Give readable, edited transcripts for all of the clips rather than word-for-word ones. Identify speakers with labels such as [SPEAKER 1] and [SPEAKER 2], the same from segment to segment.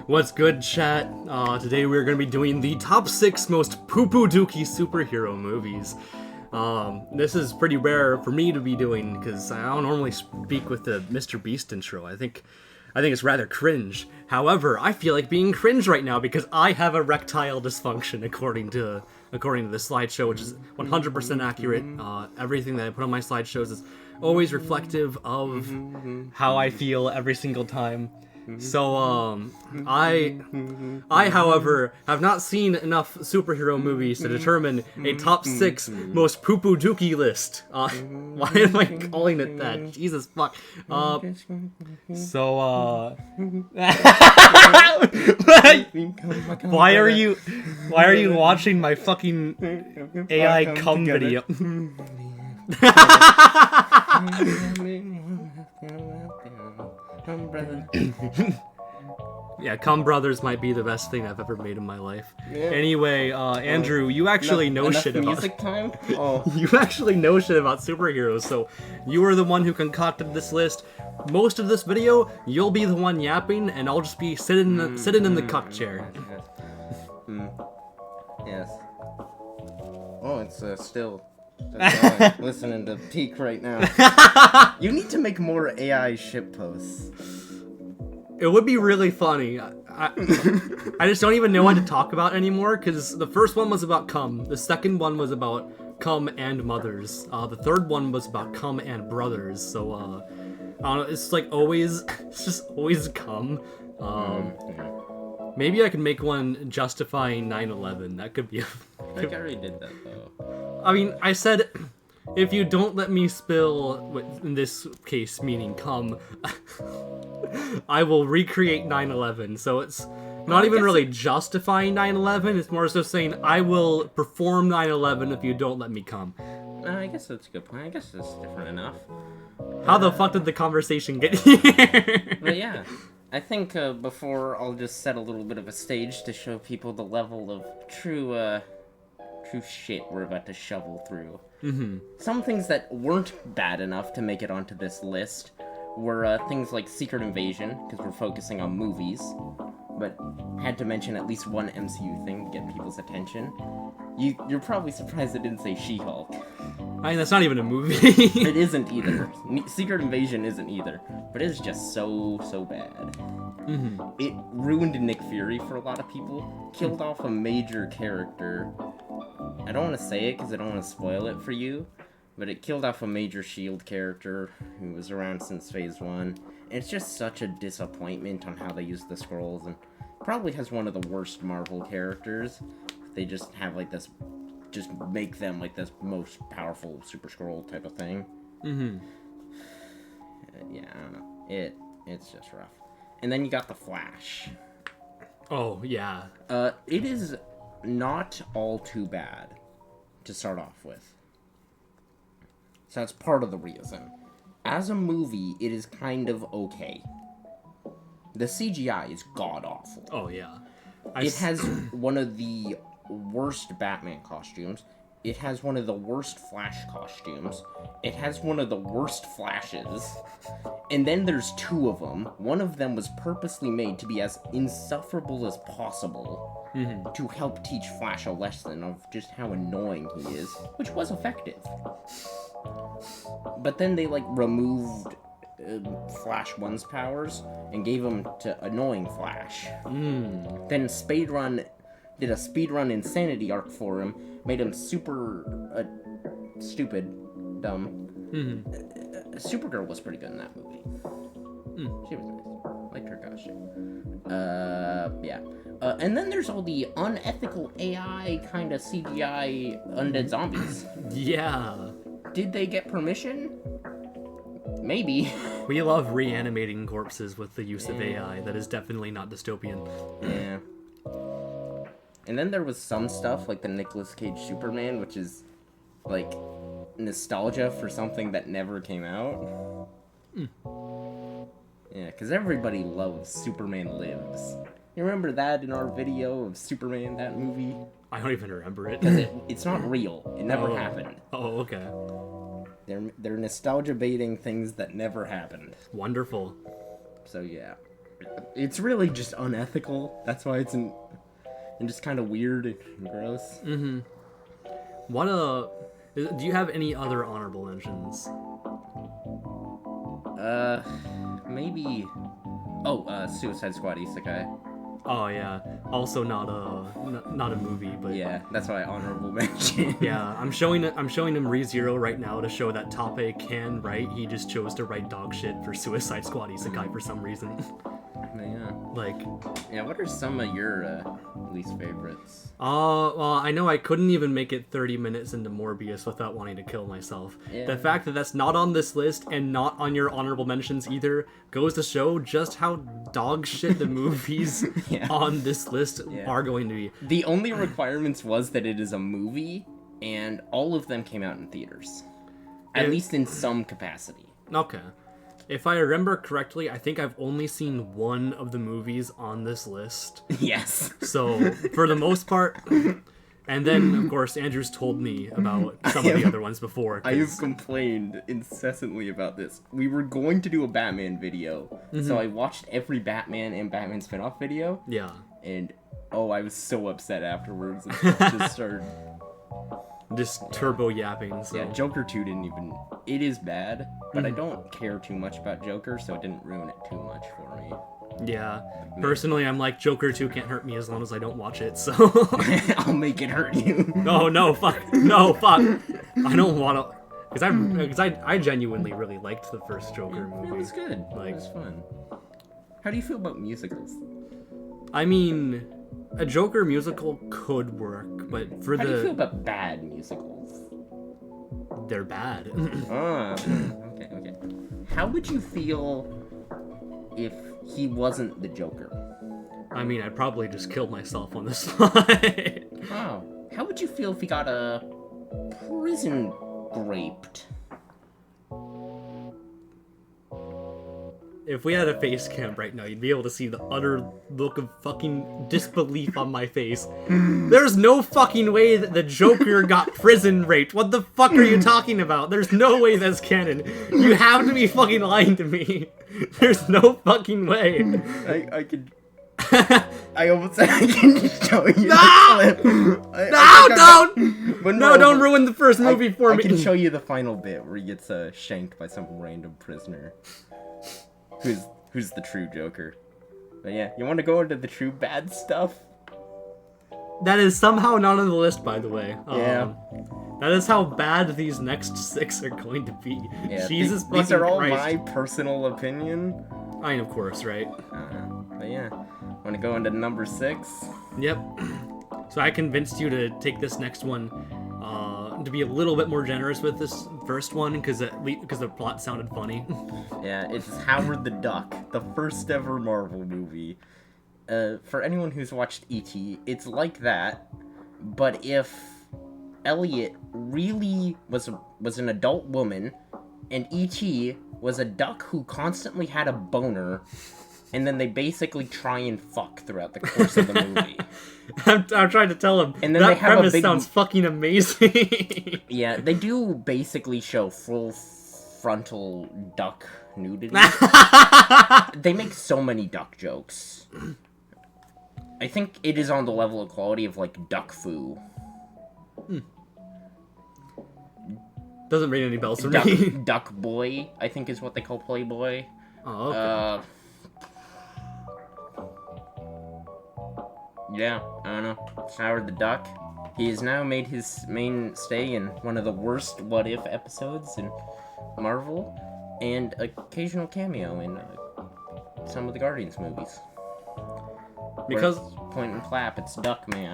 [SPEAKER 1] What's good, chat? Today we're going to be doing the top 6 most poopoodookey superhero movies. This is pretty rare for me to be doing because I don't normally speak with the Mr. Beast intro. I think it's rather cringe. However, I feel like being cringe right now because I have erectile dysfunction according to the slideshow, which is 100% accurate. Everything that I put on my slideshows is always reflective of how I feel every single time. So, I, however, have not seen enough superhero movies to determine a top 6 most poopoodookey list. Why am I calling it that? Jesus fuck. Why are you watching my fucking AI cum video? Yeah, Cum Brothers might be the best thing I've ever made in my life. Yeah. Anyway, Andrew, you actually know shit about
[SPEAKER 2] music time? Oh.
[SPEAKER 1] You actually know shit about superheroes, so you are the one who concocted this list. Most of this video, you'll be the one yapping, and I'll just be sitting in the cuck chair.
[SPEAKER 2] Yes. Oh, it's still listening to Peak right now. You need to make more AI shit posts.
[SPEAKER 1] It would be really funny. I just don't even know what to talk about anymore, because the first one was about cum, the second one was about cum and mothers, the third one was about cum and brothers, so, I don't know, it's like always, it's just always cum. Maybe I can make one justifying 9/11, that could be
[SPEAKER 2] I think I already did that, though.
[SPEAKER 1] I mean, I said, if you don't let me spill, in this case meaning cum, I will recreate 9/11, so it's not even really justifying 9/11, it's more so saying, I will perform 9/11 if you don't let me come.
[SPEAKER 2] I guess that's a good point. I guess it's different enough.
[SPEAKER 1] How the fuck did the conversation get here?
[SPEAKER 2] But yeah, I think before I'll just set a little bit of a stage to show people the level of true shit we're about to shovel through. Some things that weren't bad enough to make it onto this list were things like Secret Invasion, because we're focusing on movies, but had to mention at least one MCU thing to get people's attention. You're probably surprised I didn't say She-Hulk.
[SPEAKER 1] I mean, that's not even a movie.
[SPEAKER 2] It isn't either. Secret Invasion isn't either, but it's just so bad. It ruined Nick Fury for a lot of people, killed off a major character. I don't want to say it because I don't want to spoil it for you, but it killed off a major S.H.I.E.L.D. character who was around since Phase 1. It's just such a disappointment on how they use the Skrulls, and probably has one of the worst Marvel characters. They just have like this, just make them like this most powerful Super Skrull type of thing. Yeah, I don't know. It's just rough. And then you got the Flash.
[SPEAKER 1] Oh, yeah.
[SPEAKER 2] It is not all too bad to start off with. So that's part of the reason. As a movie, it is kind of okay. The CGI is god-awful.
[SPEAKER 1] Oh, yeah.
[SPEAKER 2] It has one of the worst Batman costumes. It has one of the worst Flash costumes. It has one of the worst Flashes. And then there's 2 of them. One of them was purposely made to be as insufferable as possible to help teach Flash a lesson of just how annoying he is, which was effective. But then they, removed Flash 1's powers and gave them to annoying Flash. Then did a speedrun insanity arc for him, made him super stupid, dumb. Supergirl was pretty good in that movie. She was nice. Liked her costume. Yeah. And then there's all the unethical AI kind of CGI undead zombies.
[SPEAKER 1] Yeah.
[SPEAKER 2] Did they get permission? Maybe.
[SPEAKER 1] We love reanimating corpses with the use of AI. That is definitely not dystopian.
[SPEAKER 2] Yeah. And then there was some stuff, like the Nicolas Cage Superman, which is, nostalgia for something that never came out. Yeah, because everybody loves Superman Lives. You remember that in our video of Superman, that movie?
[SPEAKER 1] I don't even remember it.
[SPEAKER 2] Because it's not real. It never happened.
[SPEAKER 1] Oh, okay.
[SPEAKER 2] They're nostalgia baiting things that never happened.
[SPEAKER 1] Wonderful.
[SPEAKER 2] So yeah. It's really just unethical. That's why it's and just kind of weird and gross.
[SPEAKER 1] Mm-hmm. Do you have any other honorable mentions?
[SPEAKER 2] Maybe. Suicide Squad Isekai.
[SPEAKER 1] Oh yeah. Also not a movie, but
[SPEAKER 2] Yeah, that's why honorable mention.
[SPEAKER 1] yeah. I'm showing him ReZero right now to show that Tape can write. He just chose to write dog shit for Suicide Squad Isekai for some reason.
[SPEAKER 2] Yeah.
[SPEAKER 1] Like.
[SPEAKER 2] Yeah. What are some of your least favorites?
[SPEAKER 1] Well, I know I couldn't even make it 30 minutes into Morbius without wanting to kill myself.
[SPEAKER 2] Yeah.
[SPEAKER 1] The fact that that's not on this list and not on your honorable mentions either goes to show just how dog shit the movies on this list are going to be.
[SPEAKER 2] The only requirements was that it is a movie, and all of them came out in theaters. At least in some capacity.
[SPEAKER 1] Okay. If I remember correctly, I think I've only seen one of the movies on this list.
[SPEAKER 2] Yes.
[SPEAKER 1] So, for the most part... And then, of course, Andrew's told me about some of the other ones before.
[SPEAKER 2] I have complained incessantly about this. We were going to do a Batman video, so I watched every Batman and Batman spin-off video.
[SPEAKER 1] Yeah.
[SPEAKER 2] And, I was so upset afterwards. It just started...
[SPEAKER 1] Just turbo yapping. So.
[SPEAKER 2] Yeah, Joker 2 didn't even... It is bad, but I don't care too much about Joker, so it didn't ruin it too much for me.
[SPEAKER 1] Yeah. Personally, I'm like, Joker 2 can't hurt me as long as I don't watch it, so...
[SPEAKER 2] I'll make it hurt you.
[SPEAKER 1] No, fuck. No, fuck. I don't want to... Because I genuinely really liked the first Joker movie.
[SPEAKER 2] It was good.
[SPEAKER 1] Like,
[SPEAKER 2] it was fun. How do you feel about musicals?
[SPEAKER 1] I mean, a Joker musical could work, but for
[SPEAKER 2] How do you feel about bad musicals?
[SPEAKER 1] They're bad.
[SPEAKER 2] Okay. How would you feel if he wasn't the Joker?
[SPEAKER 1] I mean, I'd probably just kill myself on the spot.
[SPEAKER 2] Oh. How would you feel if he got prison raped?
[SPEAKER 1] If we had a face cam right now, you'd be able to see the utter look of fucking disbelief on my face. There's no fucking way that the Joker got prison raped. What the fuck are you talking about? There's no way that's canon. You have to be fucking lying to me. There's no fucking way.
[SPEAKER 2] I could... I almost said I can just show you
[SPEAKER 1] No!
[SPEAKER 2] the clip.
[SPEAKER 1] Don't!
[SPEAKER 2] But
[SPEAKER 1] No, don't ruin the first movie for me.
[SPEAKER 2] I can show you the final bit where he gets shanked by some random prisoner. Who's the true Joker. But yeah, you want to go into the true bad stuff?
[SPEAKER 1] That is somehow not on the list, by the way.
[SPEAKER 2] Yeah.
[SPEAKER 1] That is how bad these next 6 are going to be.
[SPEAKER 2] Yeah,
[SPEAKER 1] Jesus fucking
[SPEAKER 2] these are all
[SPEAKER 1] Christ.
[SPEAKER 2] my personal opinion.
[SPEAKER 1] I mean, of course, right?
[SPEAKER 2] But yeah, want to go into number 6?
[SPEAKER 1] Yep. So I convinced you to take this next one, to be a little bit more generous with this first one, because the plot sounded funny.
[SPEAKER 2] Yeah, it's Howard the Duck, the first ever Marvel movie. For anyone who's watched E.T., it's like that, but if Elliot really was an adult woman, and E.T. was a duck who constantly had a boner, and then they basically try and fuck throughout the course of the movie.
[SPEAKER 1] I'm trying to tell him,
[SPEAKER 2] and then
[SPEAKER 1] that
[SPEAKER 2] they have
[SPEAKER 1] premise sounds fucking amazing.
[SPEAKER 2] Yeah, they do basically show full frontal duck nudity. They make so many duck jokes. I think it is on the level of quality of, like, Duck Foo.
[SPEAKER 1] Doesn't ring any bells for me.
[SPEAKER 2] Duck Boy, I think is what they call Playboy.
[SPEAKER 1] Oh, okay.
[SPEAKER 2] Yeah, I don't know. Howard the Duck. He has now made his mainstay in one of the worst What If episodes in Marvel, and occasional cameo in some of the Guardians movies.
[SPEAKER 1] Because
[SPEAKER 2] point and clap, it's Duck Man.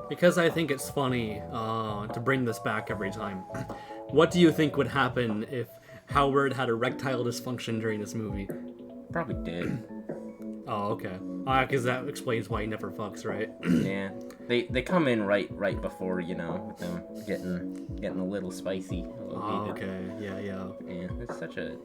[SPEAKER 1] Because I think it's funny to bring this back every time. What do you think would happen if Howard had erectile dysfunction during this movie?
[SPEAKER 2] Probably did.
[SPEAKER 1] Oh, okay. Because that explains why he never fucks, right?
[SPEAKER 2] Yeah. They come in right before, with them getting a little spicy.
[SPEAKER 1] Okay. Yeah.
[SPEAKER 2] Yeah, it's such a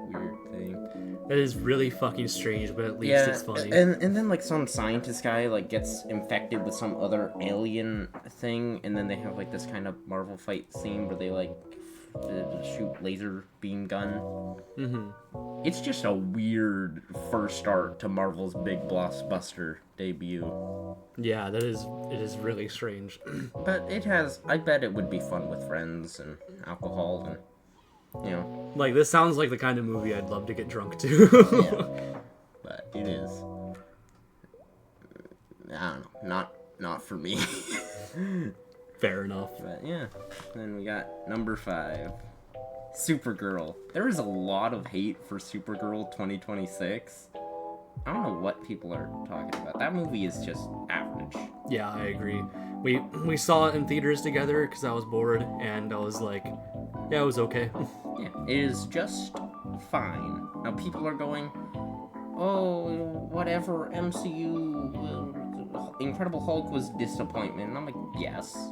[SPEAKER 2] weird thing.
[SPEAKER 1] That is really fucking strange, but at least it's funny.
[SPEAKER 2] And then, like, some scientist guy, like, gets infected with some other alien thing, and then they have, like, this kind of Marvel fight scene where they, like, to shoot laser beam gun.
[SPEAKER 1] Mm-hmm.
[SPEAKER 2] It's just a weird first start to Marvel's big blockbuster debut.
[SPEAKER 1] Yeah, it is really strange.
[SPEAKER 2] But I bet it would be fun with friends and alcohol and, you know.
[SPEAKER 1] Like, this sounds like the kind of movie I'd love to get drunk to.
[SPEAKER 2] Yeah. But it is, I don't know, not for me.
[SPEAKER 1] Fair enough.
[SPEAKER 2] But yeah, then we got number 5, Supergirl. There is a lot of hate for Supergirl 2026. I don't know what people are talking about. That movie is just average.
[SPEAKER 1] Yeah, I agree. We saw it in theaters together because I was bored, and I was like, yeah, it was okay.
[SPEAKER 2] Yeah, it is just fine. Now people are going, oh, whatever, MCU, Incredible Hulk was disappointment. And I'm like, yes.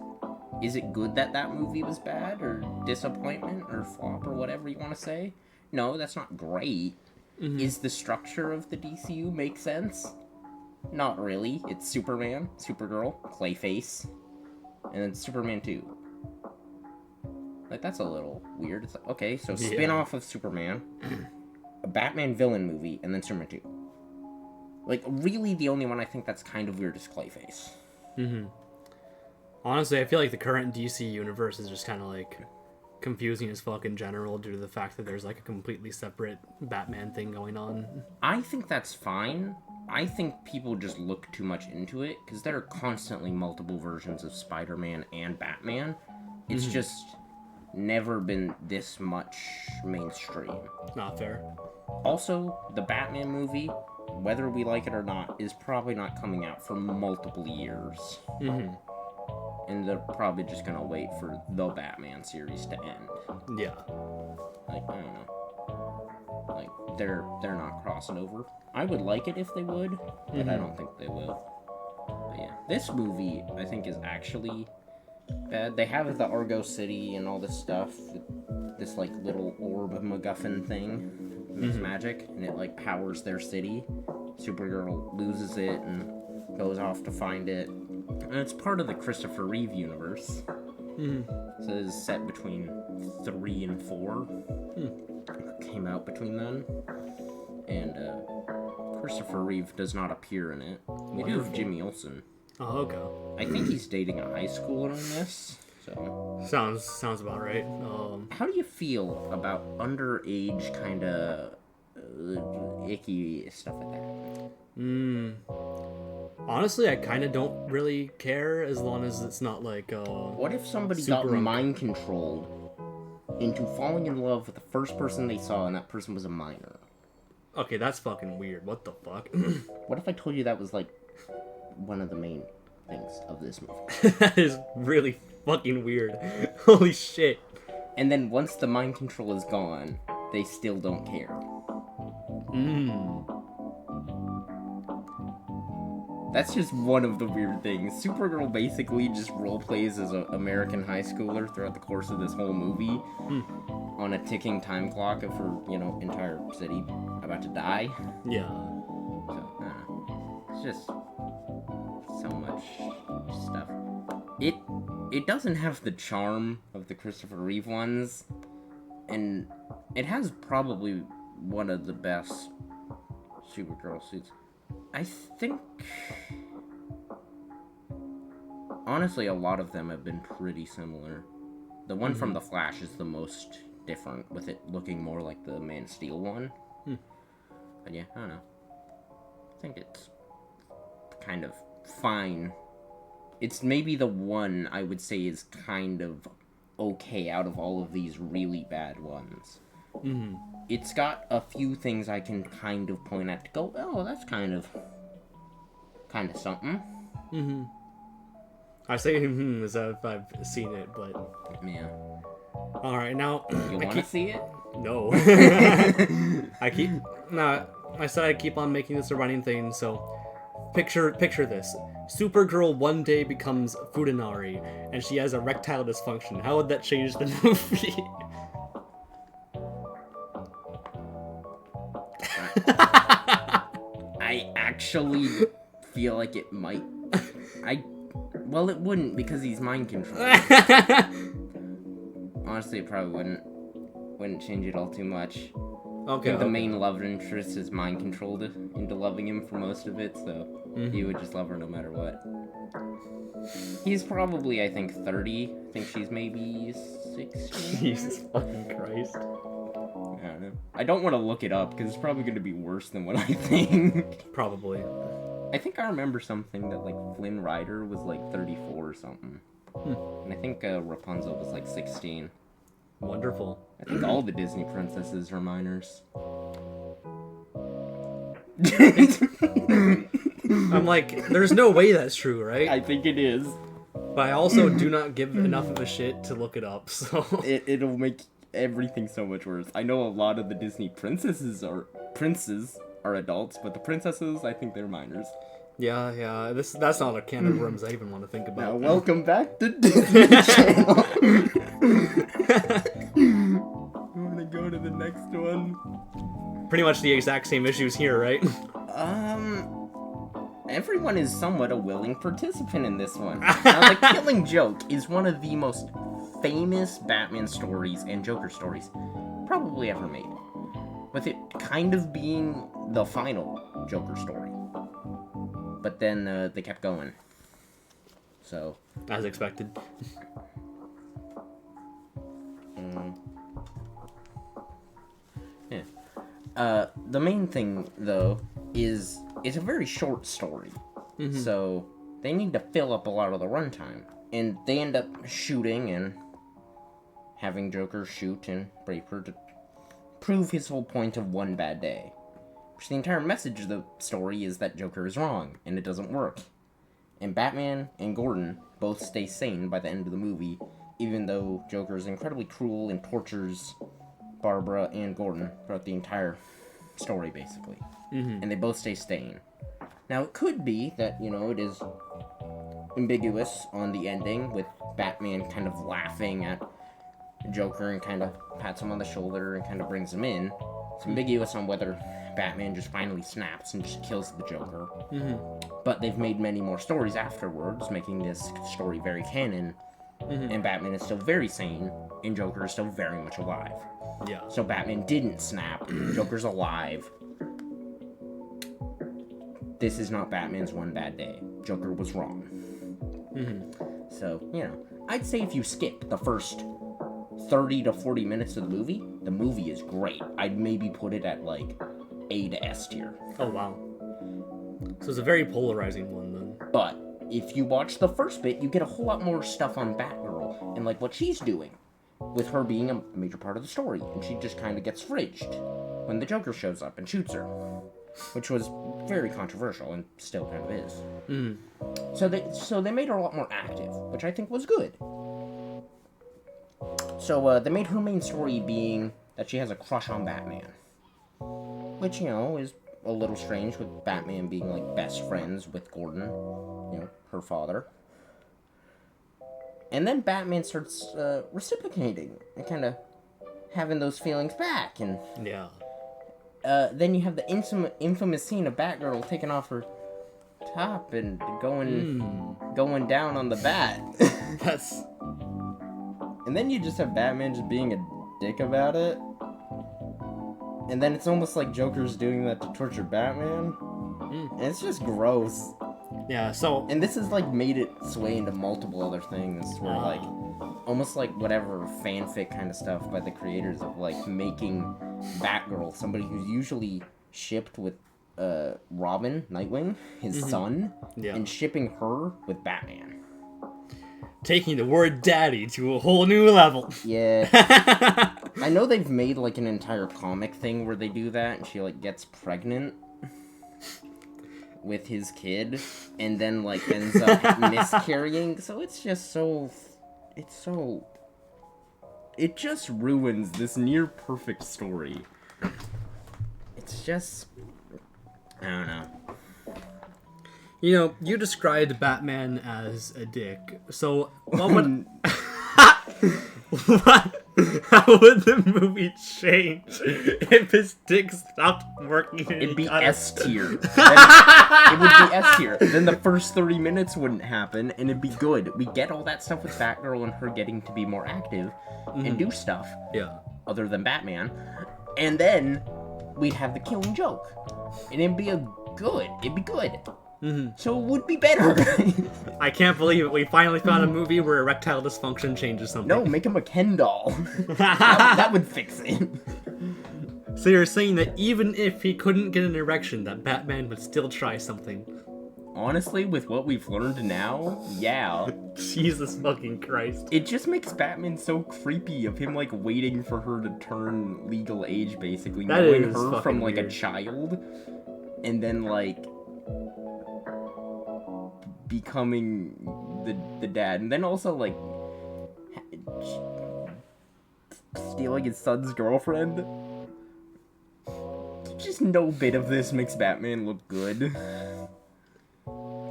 [SPEAKER 2] Is it good that movie was bad, or disappointment, or flop, or whatever you want to say? No, that's not great. Mm-hmm. Is the structure of the DCU make sense? Not really. It's Superman, Supergirl, Clayface, and then Superman 2. Like, that's a little weird. It's like, okay, so spin-off of Superman, a Batman villain movie, and then Superman 2. Like, really, the only one I think that's kind of weird is Clayface.
[SPEAKER 1] Mm-hmm. Honestly, I feel like the current DC universe is just kind of, like, confusing as fuck in general due to the fact that there's, like, a completely separate Batman thing going on.
[SPEAKER 2] I think that's fine. I think people just look too much into it, because there are constantly multiple versions of Spider-Man and Batman. It's just never been this much mainstream.
[SPEAKER 1] Not fair.
[SPEAKER 2] Also, the Batman movie, whether we like it or not, is probably not coming out for multiple years.
[SPEAKER 1] Mm-hmm.
[SPEAKER 2] And they're probably just gonna wait for the Batman series to end.
[SPEAKER 1] Yeah.
[SPEAKER 2] Like, I don't know. Like, they're not crossing over. I would like it if they would, but I don't think they will. But yeah, this movie, I think, is actually bad. They have the Argo City and all this stuff. This, like, little orb MacGuffin thing. Makes magic, and it, like, powers their city. Supergirl loses it and goes off to find it. And it's part of the Christopher Reeve universe. So it is set between 3 and 4. Came out between then. And Christopher Reeve does not appear in it. We do have Jimmy Olsen.
[SPEAKER 1] Oh, okay.
[SPEAKER 2] I think he's dating a high schooler in this. So
[SPEAKER 1] sounds about right.
[SPEAKER 2] How do you feel about underage kind of icky stuff like that?
[SPEAKER 1] Honestly, I kind of don't really care as long as it's not like
[SPEAKER 2] What if somebody got mind controlled into falling in love with the first person they saw and that person was a minor?
[SPEAKER 1] Okay, that's fucking weird. What the fuck?
[SPEAKER 2] What if I told you that was like one of the main things of this movie?
[SPEAKER 1] That is really fucking weird. Holy shit.
[SPEAKER 2] And then once the mind control is gone, they still don't care. That's just one of the weird things. Supergirl basically just roleplays as an American high schooler throughout the course of this whole movie on a ticking time clock of her, entire city about to die.
[SPEAKER 1] Yeah.
[SPEAKER 2] So, it's just so much stuff. It doesn't have the charm of the Christopher Reeve ones, and it has probably one of the best Supergirl suits. I think, honestly, a lot of them have been pretty similar. The one from The Flash is the most different, with it looking more like the Man of Steel one. But yeah, I don't know. I think it's kind of fine. It's maybe the one I would say is kind of okay out of all of these really bad ones. It's got a few things I can kind of point at to go, oh, that's kind of something.
[SPEAKER 1] I say as if I've seen it, but
[SPEAKER 2] Yeah.
[SPEAKER 1] all right, now
[SPEAKER 2] You want to see it?
[SPEAKER 1] No. I said I keep on making this a running thing, so picture this. Supergirl one day becomes Fudanari, and she has erectile dysfunction. How would that change the movie?
[SPEAKER 2] I actually feel like it might. Well, it wouldn't because he's mind controlled. honestly, it probably wouldn't change it all too much. I
[SPEAKER 1] Okay.
[SPEAKER 2] think the main love interest is mind controlled into loving him for most of it, so he would just love her no matter what. He's probably, I think, 30. I think she's maybe 16.
[SPEAKER 1] Jesus fucking Christ.
[SPEAKER 2] I don't know. I don't want to look it up, because it's probably going to be worse than what I think.
[SPEAKER 1] Probably.
[SPEAKER 2] I think I remember something that, like, Flynn Rider was, like, 34 or something. And I think Rapunzel was, like, 16.
[SPEAKER 1] Wonderful.
[SPEAKER 2] I think all the Disney princesses are minors.
[SPEAKER 1] I'm like, there's no way that's true, right?
[SPEAKER 2] I think it is.
[SPEAKER 1] But I also do not give enough of a shit to look it up, so...
[SPEAKER 2] It'll make everything so much worse. I know a lot of the Disney princes are adults, but the princesses, I think they're minors.
[SPEAKER 1] Yeah, that's not a can of worms I even want to think about.
[SPEAKER 2] Now, welcome back to Disney Channel. I'm gonna go to the next one.
[SPEAKER 1] Pretty much the exact same issues here, right?
[SPEAKER 2] Everyone is somewhat a willing participant in this one. Now, The Killing Joke is one of the most famous Batman stories and Joker stories probably ever made, with it kind of being the final Joker story. But then they kept going. So.
[SPEAKER 1] As expected.
[SPEAKER 2] Yeah. The main thing, though, is it's a very short story. So they need to fill up a lot of the runtime. And they end up shooting and having Joker shoot and rape her to prove his whole point of one bad day. Which the entire message of the story is that Joker is wrong, and it doesn't work. And Batman and Gordon both stay sane by the end of the movie, even though Joker is incredibly cruel and tortures Barbara and Gordon throughout the entire story, basically. And they both stay sane. Now, it could be that, it is ambiguous on the ending, with Batman kind of laughing at Joker and kind of pats him on the shoulder and kind of brings him in. It's ambiguous on whether Batman just finally snaps and just kills the Joker. But they've made many more stories afterwards, making this story very canon. And Batman is still very sane, and Joker is still very much alive.
[SPEAKER 1] Yeah.
[SPEAKER 2] So Batman didn't snap. Joker's alive. This is not Batman's one bad day. Joker was wrong. So, I'd say if you skip the first 30 to 40 minutes of the movie is great. I'd maybe put it at, like, A to S tier.
[SPEAKER 1] Oh, wow. So it's a very polarizing one, then.
[SPEAKER 2] But if you watch the first bit, you get a whole lot more stuff on Batgirl and, like, what she's doing, with her being a major part of the story. And she just kind of gets fridged when the Joker shows up and shoots her, which was very controversial and still kind of is. So they made her a lot more active, which I think was good. So they made her main story being that she has a crush on Batman, which, is a little strange, with Batman being, like, best friends with Gordon, her father. And then Batman starts reciprocating and kind of having those feelings back, and
[SPEAKER 1] Yeah.
[SPEAKER 2] then you have the infamous scene of Batgirl taking off her top and going down on the bat.
[SPEAKER 1] That's...
[SPEAKER 2] And then you just have Batman just being a dick about it. And then it's almost like Joker's doing that to torture Batman. And it's just gross.
[SPEAKER 1] Yeah, so...
[SPEAKER 2] And this has, like, made it sway into multiple other things, where, like, almost like whatever fanfic kind of stuff by the creators of, like, making Batgirl somebody who's usually shipped with Robin, Nightwing, his son, and shipping her with Batman.
[SPEAKER 1] Taking the word daddy to a whole new level.
[SPEAKER 2] Yeah. I know they've made, like, an entire comic thing where they do that, and she, like, gets pregnant with his kid, and then, like, ends up miscarrying, so it's just so... It just ruins this near-perfect story. It's just... I don't know.
[SPEAKER 1] You described Batman as a dick, so what would... what? How would the movie change if his dick stopped working? And
[SPEAKER 2] It'd
[SPEAKER 1] he
[SPEAKER 2] be
[SPEAKER 1] got
[SPEAKER 2] S
[SPEAKER 1] it?
[SPEAKER 2] tier. It would be S tier. Then the first 30 minutes wouldn't happen, and it'd be good. We get all that stuff with Batgirl and her getting to be more active and do stuff.
[SPEAKER 1] Yeah.
[SPEAKER 2] Other than Batman. And then we'd have the Killing Joke. And it'd be It'd be good. So it would be better.
[SPEAKER 1] I can't believe it. We finally found a movie where erectile dysfunction changes something.
[SPEAKER 2] No, make him a Ken doll. that would fix it.
[SPEAKER 1] So you're saying that even if he couldn't get an erection, that Batman would still try something?
[SPEAKER 2] Honestly, with what we've learned now, yeah.
[SPEAKER 1] Jesus fucking Christ.
[SPEAKER 2] It just makes Batman so creepy of him, like, waiting for her to turn legal age, basically.
[SPEAKER 1] That
[SPEAKER 2] knowing
[SPEAKER 1] is
[SPEAKER 2] her
[SPEAKER 1] fucking
[SPEAKER 2] from, like,
[SPEAKER 1] weird.
[SPEAKER 2] a child. And then, like, becoming the dad. And then also, like, stealing his son's girlfriend. Just no bit of this makes Batman look good.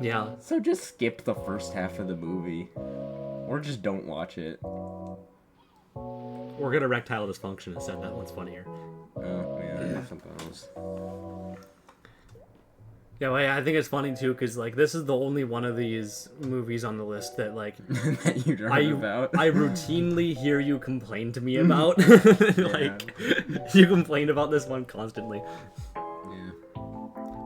[SPEAKER 1] Yeah.
[SPEAKER 2] So just skip the first half of the movie. Or just don't watch it.
[SPEAKER 1] Or get erectile dysfunction instead. That one's funnier.
[SPEAKER 2] Oh, yeah, I suppose.
[SPEAKER 1] Yeah, well, I think it's funny too, because like this is the only one of these movies on the list that like
[SPEAKER 2] That you heard about.
[SPEAKER 1] I routinely hear you complain to me about. Like you complain about this one constantly.
[SPEAKER 2] Yeah.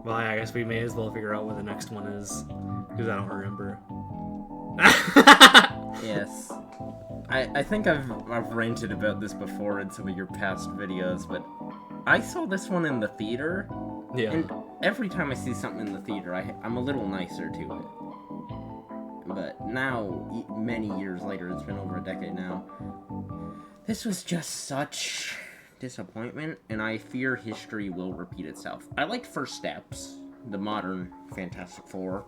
[SPEAKER 1] Well, I guess we may as well figure out what the next one is, because I don't remember.
[SPEAKER 2] Yes. I think I've ranted about this before in some of your past videos, but I saw this one in the theater.
[SPEAKER 1] Yeah.
[SPEAKER 2] And every time I see something in the theater, I'm a little nicer to it. But now, many years later, it's been over a decade now, this was just such disappointment, and I fear history will repeat itself. I liked First Steps, the modern Fantastic Four,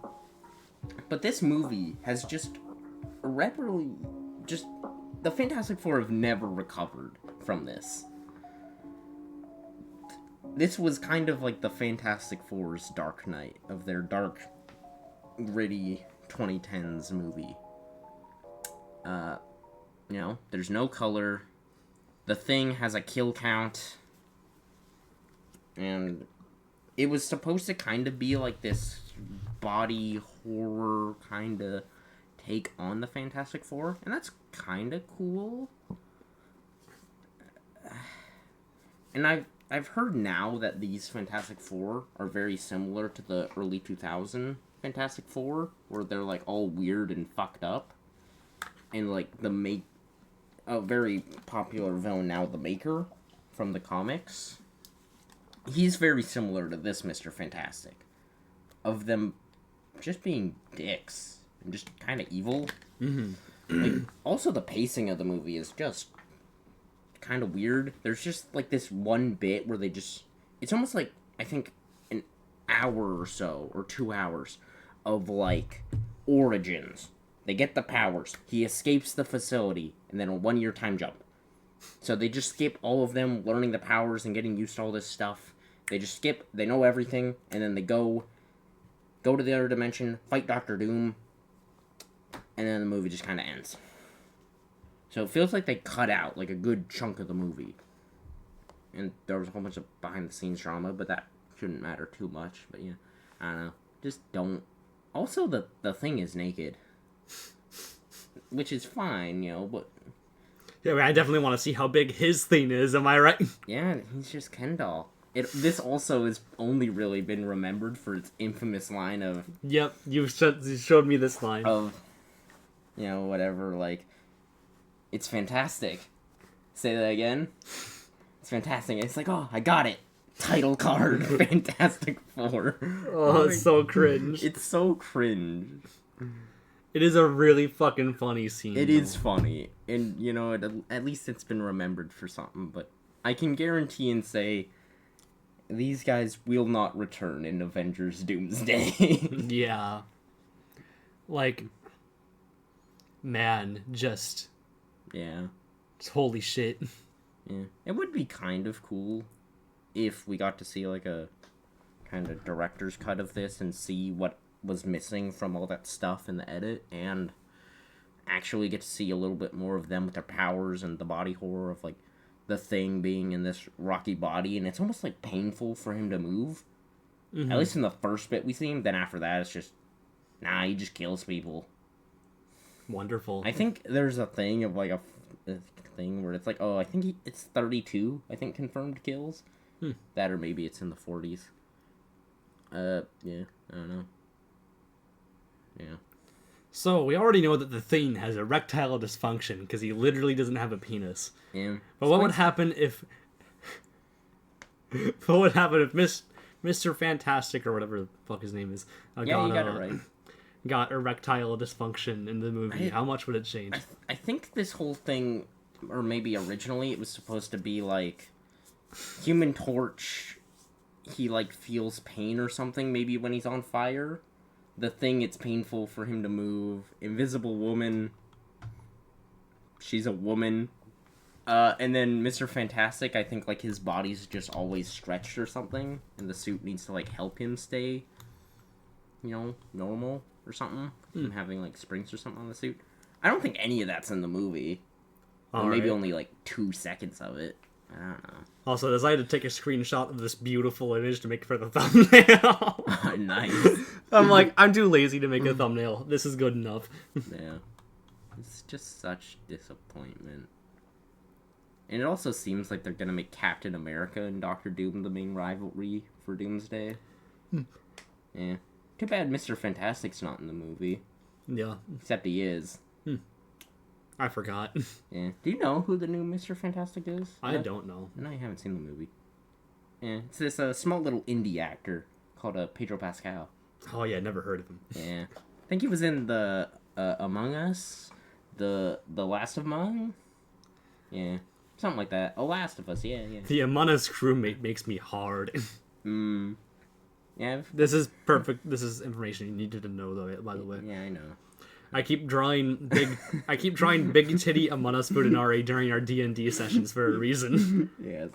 [SPEAKER 2] but this movie has just irreparably, the Fantastic Four have never recovered from this. This was kind of like the Fantastic Four's Dark Knight, of their dark, gritty 2010s movie. You know, there's no color. The Thing has a kill count. And it was supposed to kind of be like this body horror kind of take on the Fantastic Four. And that's kind of cool. And I've heard now that these Fantastic Four are very similar to the early 2000 Fantastic Four, where they're like all weird and fucked up. And like a very popular villain now, the Maker, from the comics. He's very similar to this Mr. Fantastic. Of them just being dicks and just kind of evil. Mm-hmm. Like, also, the pacing of the movie is just kind of weird. There's just like this one bit where it's almost like, I think, an hour or so, or 2 hours of like origins. They get the powers, he escapes the facility, and then a 1-year time jump. So they just skip all of them learning the powers and getting used to all this stuff. They just skip, they know everything, and then they go to the other dimension, fight Dr. Doom, and then the movie just kind of ends. So it feels like they cut out, like, a good chunk of the movie. And there was a whole bunch of behind-the-scenes drama, but that shouldn't matter too much. But, yeah, I don't know. Just don't. Also, the Thing is naked. Which is fine, you know, but...
[SPEAKER 1] Yeah, I definitely want to see how big his thing is, am I right?
[SPEAKER 2] Yeah, he's just Ken doll. This also has only really been remembered for its infamous line of...
[SPEAKER 1] Yep, you showed me this line.
[SPEAKER 2] Of, you know, whatever, like... It's fantastic. Say that again. It's fantastic. It's like, oh, I got it. Title card. Fantastic Four.
[SPEAKER 1] Oh, it's so cringe.
[SPEAKER 2] It's so cringe.
[SPEAKER 1] It is a really fucking funny scene.
[SPEAKER 2] It is funny. And, you know, at least it's been remembered for something. But I can guarantee and say, these guys will not return in Avengers Doomsday.
[SPEAKER 1] Yeah. Like, man, just...
[SPEAKER 2] Yeah.
[SPEAKER 1] Holy shit.
[SPEAKER 2] Yeah. It would be kind of cool if we got to see, like, a kind of director's cut of this and see what was missing from all that stuff in the edit, and actually get to see a little bit more of them with their powers and the body horror of, like, the Thing being in this rocky body, and it's almost, like, painful for him to move. Mm-hmm. At least in the first bit we see him, then after that it's just, he just kills people.
[SPEAKER 1] Wonderful.
[SPEAKER 2] I think there's a thing of, like, a thing where it's like, I think it's 32, I think, confirmed kills. That, or maybe it's in the 40s. Yeah, I don't know. Yeah.
[SPEAKER 1] So, we already know that the Thing has erectile dysfunction, because he literally doesn't have a penis.
[SPEAKER 2] Yeah.
[SPEAKER 1] But what would happen if... what would happen if Mr. Fantastic, or whatever the fuck his name is...
[SPEAKER 2] you got it right.
[SPEAKER 1] Got erectile dysfunction in the movie? How much would it change?
[SPEAKER 2] I think this whole thing, or maybe originally, it was supposed to be, like... Human Torch, he, like, feels pain or something, maybe when he's on fire. The Thing, it's painful for him to move. Invisible Woman, she's a woman. And then Mr. Fantastic, I think, like, his body's just always stretched or something, and the suit needs to, like, help him stay, normal or something. Him having, like, springs or something on the suit. I don't think any of that's in the movie. Or maybe only, like, 2 seconds of it. I don't know.
[SPEAKER 1] Also, I decided to take a screenshot of this beautiful image to make it for the thumbnail.
[SPEAKER 2] Nice.
[SPEAKER 1] I'm like, I'm too lazy to make a thumbnail. This is good enough.
[SPEAKER 2] Yeah. It's just such disappointment. And it also seems like they're gonna make Captain America and Doctor Doom the main rivalry for Doomsday. Yeah. Too bad Mr. Fantastic's not in the movie.
[SPEAKER 1] Yeah.
[SPEAKER 2] Except he is.
[SPEAKER 1] I forgot.
[SPEAKER 2] Yeah. Do you know who the new Mr. Fantastic is?
[SPEAKER 1] I don't know.
[SPEAKER 2] No, you haven't seen the movie. Yeah. It's this small little indie actor called Pedro Pascal.
[SPEAKER 1] Oh, yeah, never heard of him.
[SPEAKER 2] Yeah. I think he was in the Among Us, the Last of Us. Yeah. Something like that. Oh, Last of Us, yeah.
[SPEAKER 1] The Among Us crewmate makes me hard.
[SPEAKER 2] Yeah.
[SPEAKER 1] This is perfect. This is information you needed to know, though, by the way.
[SPEAKER 2] Yeah, I know.
[SPEAKER 1] I keep drawing big titty Among Us Fudanari during our D&D sessions for a reason.
[SPEAKER 2] Yes.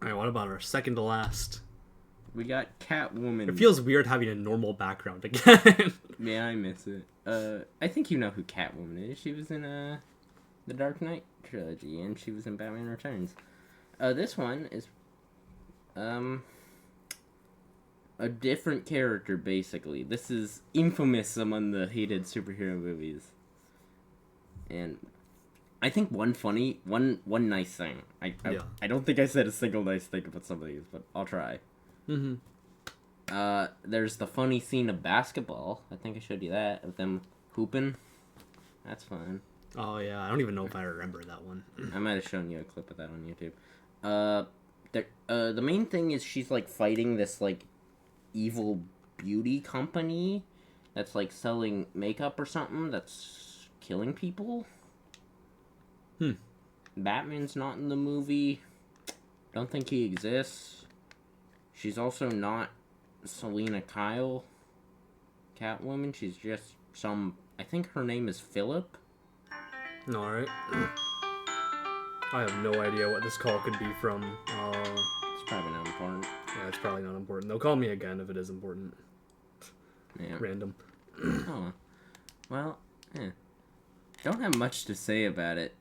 [SPEAKER 1] Alright, what about our second to last?
[SPEAKER 2] We got Catwoman.
[SPEAKER 1] It feels weird having a normal background again.
[SPEAKER 2] Yeah, I miss it. I think you know who Catwoman is. She was in the Dark Knight trilogy, and she was in Batman Returns. This one is a different character, basically. This is infamous among the hated superhero movies. And I think one nice thing. I don't think I said a single nice thing about some of these, but I'll try. There's the funny scene of basketball. I think I showed you that, of them hooping. That's fun.
[SPEAKER 1] Oh, yeah. I don't even know if I remember that one.
[SPEAKER 2] I might have shown you a clip of that on YouTube. The main thing is she's, like, fighting this, like, evil beauty company that's, like, selling makeup or something that's killing people. Batman's not in the movie. Don't think he exists. She's also not Selena Kyle, Catwoman. She's just I think her name is Philip.
[SPEAKER 1] Alright. I have no idea what this call could be from.
[SPEAKER 2] It's probably not important.
[SPEAKER 1] Yeah, it's probably not important. They'll call me again if it is important.
[SPEAKER 2] Yeah.
[SPEAKER 1] Random.
[SPEAKER 2] Oh. Well, don't have much to say about it.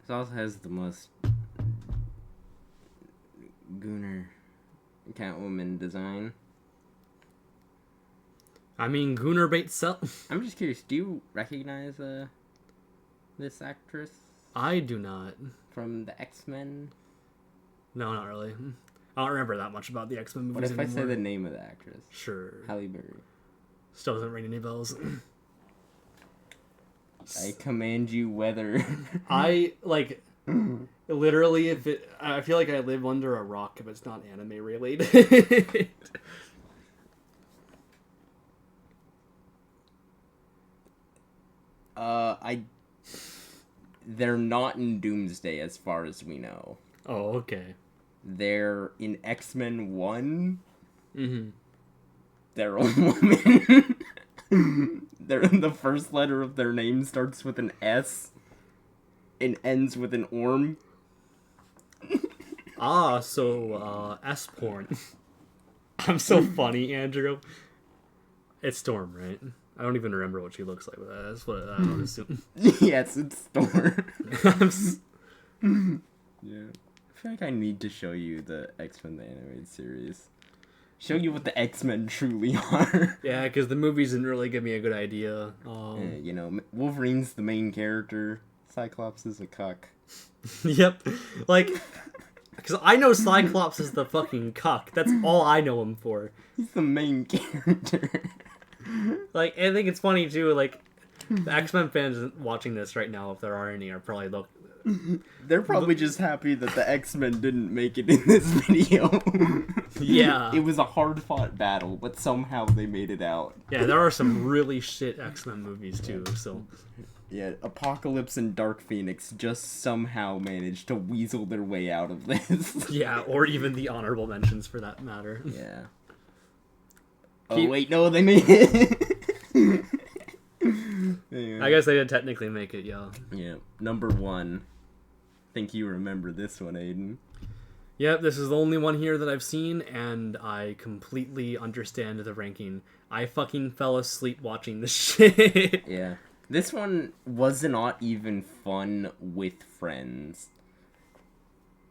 [SPEAKER 2] It also has the most gooner Catwoman design.
[SPEAKER 1] I mean, Gooner bait sell.
[SPEAKER 2] I'm just curious, do you recognize this actress?
[SPEAKER 1] I do not.
[SPEAKER 2] From the X-Men?
[SPEAKER 1] No, not really. I don't remember that much about the X-Men movies.
[SPEAKER 2] What if
[SPEAKER 1] anymore.
[SPEAKER 2] I say the name of the actress?
[SPEAKER 1] Sure.
[SPEAKER 2] Halle Berry.
[SPEAKER 1] Still doesn't ring any bells.
[SPEAKER 2] I command you weather.
[SPEAKER 1] I, like, literally, I feel like I live under a rock if it's not anime related.
[SPEAKER 2] They're not in Doomsday as far as we know.
[SPEAKER 1] Oh, okay.
[SPEAKER 2] They're in X-Men 1.
[SPEAKER 1] Mm-hmm.
[SPEAKER 2] They're a woman. The first letter of their name starts with an S and ends with an orm.
[SPEAKER 1] So S-porn. I'm so funny, Andrew. It's Storm, right? I don't even remember what she looks like, but that's what I would assume.
[SPEAKER 2] Yes, it's Storm. Yeah. I feel like I need to show you the X-Men the animated series. Show you what the X-Men truly are.
[SPEAKER 1] Yeah, because the movies didn't really give me a good idea.
[SPEAKER 2] You know, Wolverine's the main character. Cyclops is a cuck.
[SPEAKER 1] Yep. Like, because I know Cyclops is the fucking cuck. That's all I know him for.
[SPEAKER 2] He's the main character.
[SPEAKER 1] Like, I think it's funny, too, like, the X-Men fans watching this right now, if there are any, are probably
[SPEAKER 2] They're probably just happy that the X-Men didn't make it in this video.
[SPEAKER 1] Yeah.
[SPEAKER 2] It was a hard-fought battle, but somehow they made it out.
[SPEAKER 1] Yeah, there are some really shit X-Men movies, too, so...
[SPEAKER 2] Yeah, Apocalypse and Dark Phoenix just somehow managed to weasel their way out of this.
[SPEAKER 1] Yeah, or even the honorable mentions, for that matter.
[SPEAKER 2] Yeah. Oh, wait, no, they made it! Yeah.
[SPEAKER 1] I guess they did technically make it, yeah.
[SPEAKER 2] Yeah, number 1. Think you remember this one, Aiden.
[SPEAKER 1] Yep, this is the only one here that I've seen, and I completely understand the ranking. I fucking fell asleep watching this shit.
[SPEAKER 2] Yeah. This one was not even fun with friends.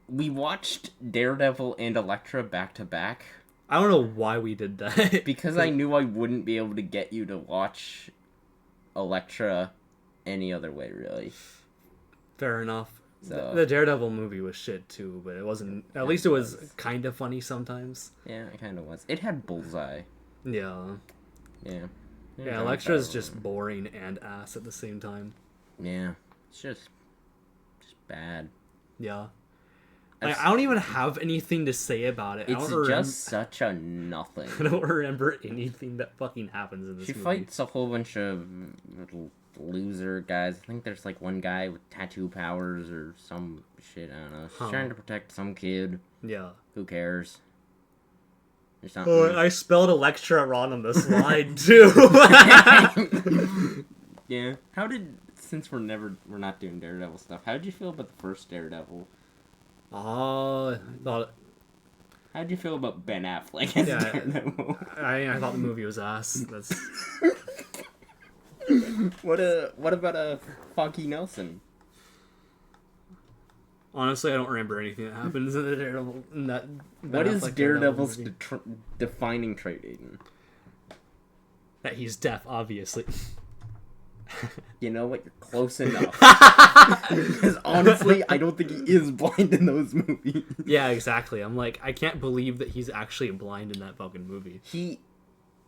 [SPEAKER 2] We watched Daredevil and Elektra back to back.
[SPEAKER 1] I don't know why we did that.
[SPEAKER 2] Because I knew I wouldn't be able to get you to watch Elektra any other way, really.
[SPEAKER 1] Fair enough.
[SPEAKER 2] So,
[SPEAKER 1] The Daredevil movie was shit too, but it wasn't. At least it was kind of funny sometimes.
[SPEAKER 2] Yeah, it kind of was. It had Bullseye.
[SPEAKER 1] Yeah.
[SPEAKER 2] Yeah.
[SPEAKER 1] Yeah, Elektra's just boring and ass at the same time.
[SPEAKER 2] Yeah. It's just bad.
[SPEAKER 1] Yeah. I don't even have anything to say about it.
[SPEAKER 2] It's just such a nothing.
[SPEAKER 1] I don't remember anything that fucking happens in this movie.
[SPEAKER 2] She fights a whole bunch of little loser guys. I think there's like one guy with tattoo powers or some shit. I don't know. She's trying to protect some kid.
[SPEAKER 1] Yeah.
[SPEAKER 2] Who cares?
[SPEAKER 1] Oh, I spelled Elektra wrong on the slide too.
[SPEAKER 2] Yeah. Since we're not doing Daredevil stuff, how did you feel about the first Daredevil?
[SPEAKER 1] I thought.
[SPEAKER 2] How did you feel about Ben Affleck as Daredevil?
[SPEAKER 1] I thought the movie was ass. That's.
[SPEAKER 2] What about Foggy Nelson?
[SPEAKER 1] Honestly, I don't remember anything that happens in the Daredevil.
[SPEAKER 2] What is Daredevil's defining trait, Aiden?
[SPEAKER 1] That he's deaf, obviously.
[SPEAKER 2] You know what? You're close enough. Because honestly, I don't think he is blind in those movies.
[SPEAKER 1] Yeah, exactly. I'm like, I can't believe that he's actually blind in that fucking movie.
[SPEAKER 2] He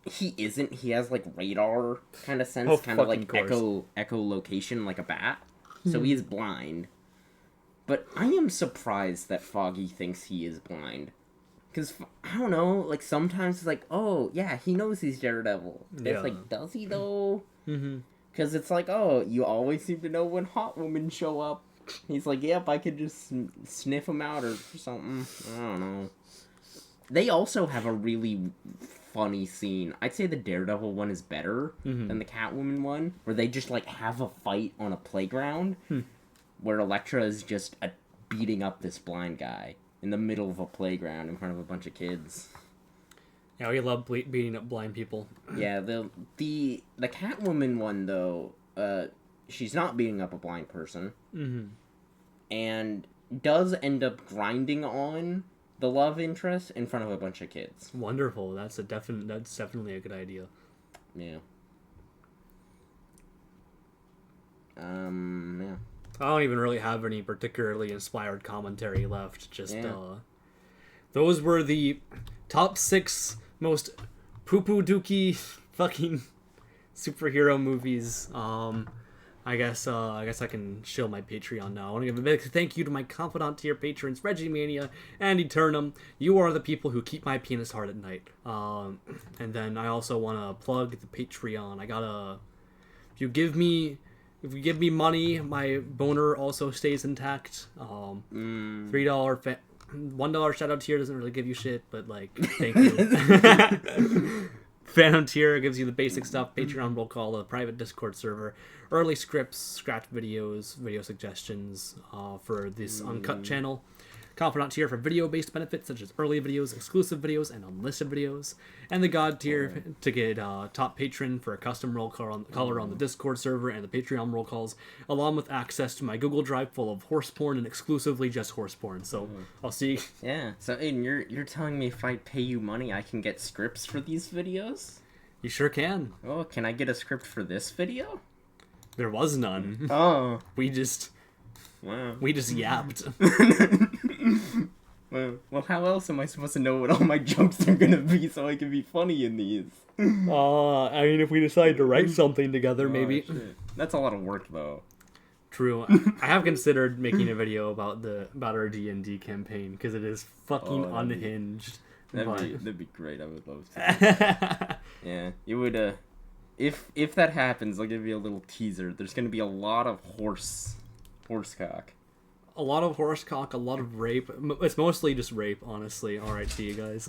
[SPEAKER 2] isn't. He has like radar kind of sense, kind of like echolocation, like a bat. So he is blind. But I am surprised that Foggy thinks he is blind. Because, I don't know, like, sometimes it's like, oh, yeah, he knows he's Daredevil. Yeah. It's like, does he, though? Because it's like, oh, you always seem to know when hot women show up. He's like, yep, I could just sniff them out or something. I don't know. They also have a really funny scene. I'd say the Daredevil one is better than the Catwoman one, where they just, like, have a fight on a playground. Where Elektra is just beating up this blind guy in the middle of a playground in front of a bunch of kids.
[SPEAKER 1] Yeah, we love beating up blind people.
[SPEAKER 2] Yeah, the Catwoman one, though, she's not beating up a blind person. And does end up grinding on the love interest in front of a bunch of kids.
[SPEAKER 1] Wonderful. That's definitely a good idea.
[SPEAKER 2] Yeah. Yeah.
[SPEAKER 1] I don't even really have any particularly inspired commentary left. Just, those were the top 6 most poopoodookey fucking superhero movies. I guess I can shill my Patreon now. I want to give a big thank you to my confidant tier patrons, Regimania and Eternum. You are the people who keep my penis hard at night. And then I also want to plug the Patreon. If you give me money, my boner also stays intact. $3 $1 shout out tier doesn't really give you shit, but like, thank you. Phantom tier gives you the basic stuff. Patreon will call a private Discord server, early scripts, scratch videos, video suggestions for this uncut channel. Confidant tier for video-based benefits such as early videos, exclusive videos, and unlisted videos. And the God tier to get top patron for a custom roll color on the Discord server and the Patreon roll calls, along with access to my Google Drive full of horse porn and exclusively just horse porn. So I'll see.
[SPEAKER 2] Yeah. So Aiden, you're telling me if I pay you money, I can get scripts for these videos?
[SPEAKER 1] You sure can.
[SPEAKER 2] Oh, can I get a script for this video?
[SPEAKER 1] There was none.
[SPEAKER 2] Oh.
[SPEAKER 1] We just yapped.
[SPEAKER 2] Well, how else am I supposed to know what all my jokes are gonna be so I can be funny in these?
[SPEAKER 1] I mean, if we decide to write something together, maybe.
[SPEAKER 2] Shit. That's a lot of work, though.
[SPEAKER 1] True. I have considered making a video about our D&D campaign because it is fucking unhinged.
[SPEAKER 2] That'd be great. I would love to. Yeah, it would. If that happens, I'll give you a little teaser. There's gonna be a lot of horse cock.
[SPEAKER 1] A lot of horse cock, a lot of rape. It's mostly just rape, honestly. Alright, see you guys.